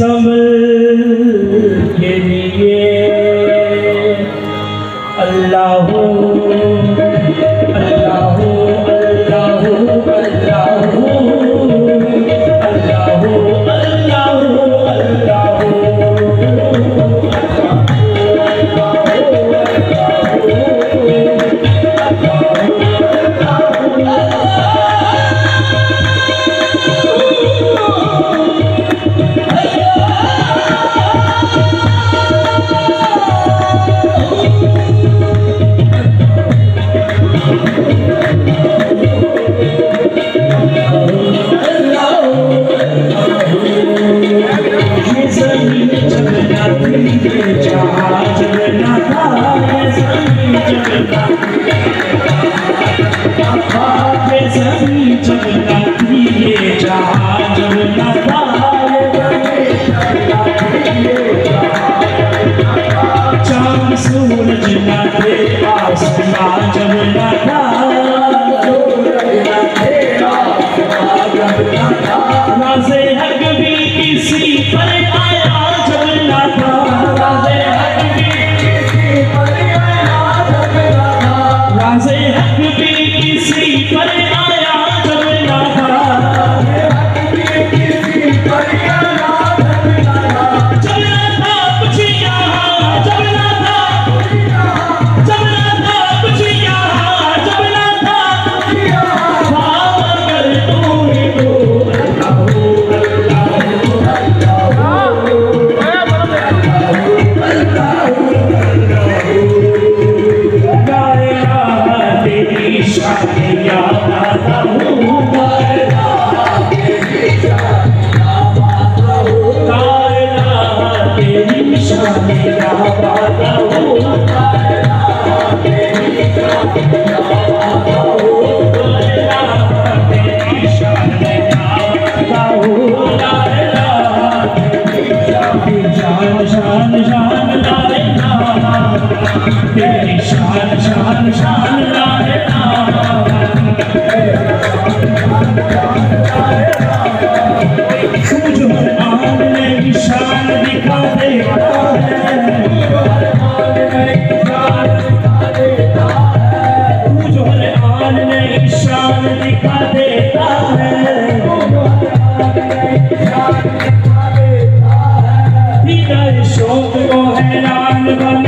संभल के लिए अल्लाह अल्लाह अल्लाह अल्लाह सूरज न थे आसमां जब न था राज़े हक भी किसी पर आया जब न था राज़े हक भी किसी पर आया जब न था राज़े हक भी किसी पर आया जब न था राज़े हक भी किसी पर आया जब न था कुछ यहाँ जब न था जब न था कुछ यहाँ जब न था मगर तू ही तो तेरी शान याद आता हूँ तेरी शान याद आता हूँ शान शान लाए तेरी शान शान शान लाए तुझ आन ने निशान दिखा देता है तुझ आन ने निशान दिखा देता है शौक को हैरान बना